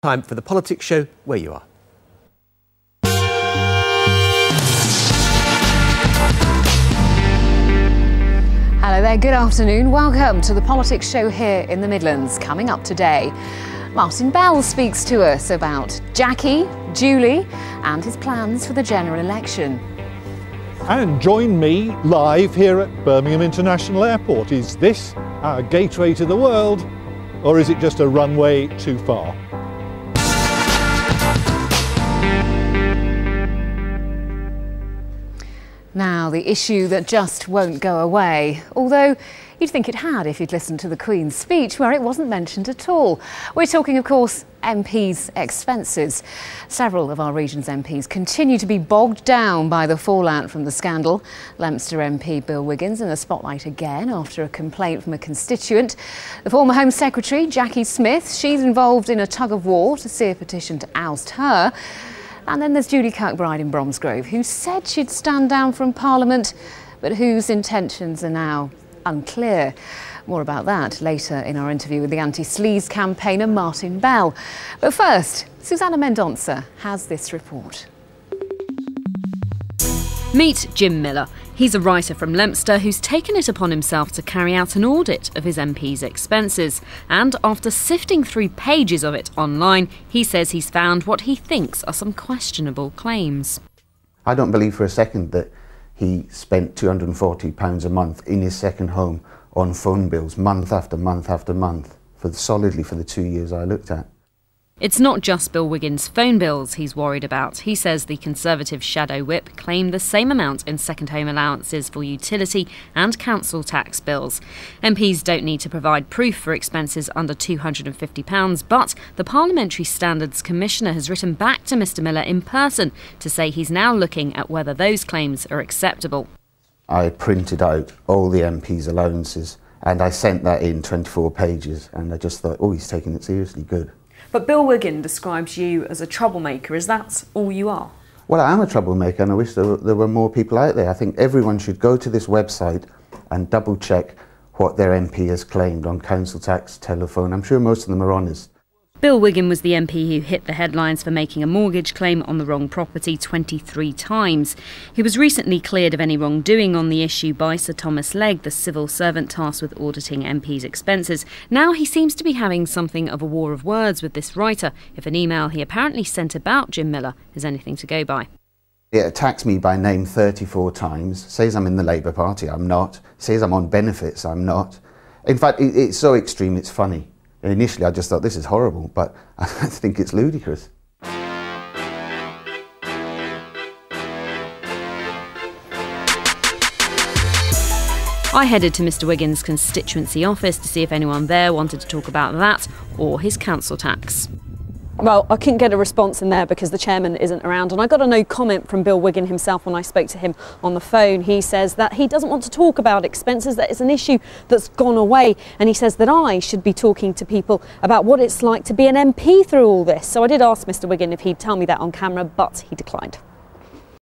Time for the Politics Show, where you are. Hello there, good afternoon. Welcome to the Politics Show here in the Midlands. Coming up today, Martin Bell speaks to us about Jackie, Julie and his plans for the general election. And join me live here at Birmingham International Airport. Is this our gateway to the world, or is it just a runway too far? Now, the issue that just won't go away, although you'd think it had if you'd listened to the Queen's speech, where it wasn't mentioned at all. We're talking, of course, MPs' expenses. Several of our region's MPs continue to be bogged down by the fallout from the scandal. Leominster MP Bill Wiggins in the spotlight again after a complaint from a constituent. The former Home Secretary, Jackie Smith, she's involved in a tug-of-war to see a petition to oust her. And then there's Julie Kirkbride in Bromsgrove, who said she'd stand down from Parliament, but whose intentions are now unclear. More about that later in our interview with the anti-sleaze campaigner Martin Bell. But first, Susanna Mendonça has this report. Meet Jim Miller. He's a writer from Leominster who's taken it upon himself to carry out an audit of his MP's expenses. And after sifting through pages of it online, he says he's found what he thinks are some questionable claims. I don't believe for a second that he spent £240 a month in his second home on phone bills month after month after month, solidly for the 2 years I looked at. It's not just Bill Wiggins' phone bills he's worried about. He says the Conservative shadow whip claimed the same amount in second home allowances for utility and council tax bills. MPs don't need to provide proof for expenses under £250, but the Parliamentary Standards Commissioner has written back to Mr Miller in person to say he's now looking at whether those claims are acceptable. I printed out all the MPs' allowances and I sent that in 24 pages and I just thought, oh, he's taking it seriously, good. But Bill Wiggin describes you as a troublemaker. Is that all you are? Well, I am a troublemaker and I wish there were more people out there. I think everyone should go to this website and double check what their MP has claimed on council tax, telephone. I'm sure most of them are honest. Bill Wiggin was the MP who hit the headlines for making a mortgage claim on the wrong property 23 times. He was recently cleared of any wrongdoing on the issue by Sir Thomas Legge, the civil servant tasked with auditing MPs' expenses. Now he seems to be having something of a war of words with this writer, if an email he apparently sent about Jim Miller is anything to go by. It attacks me by name 34 times, says I'm in the Labour Party, I'm not, says I'm on benefits, I'm not. In fact, it's so extreme it's funny. Initially I just thought this is horrible, but I think it's ludicrous. I headed to Mr Wiggins' constituency office to see if anyone there wanted to talk about that or his council tax. Well, I couldn't get a response in there because the chairman isn't around, and I got a no comment from Bill Wiggin himself when I spoke to him on the phone. He says that he doesn't want to talk about expenses, that it's an issue that's gone away, and he says that I should be talking to people about what it's like to be an MP through all this. So I did ask Mr Wiggin if he'd tell me that on camera, but he declined.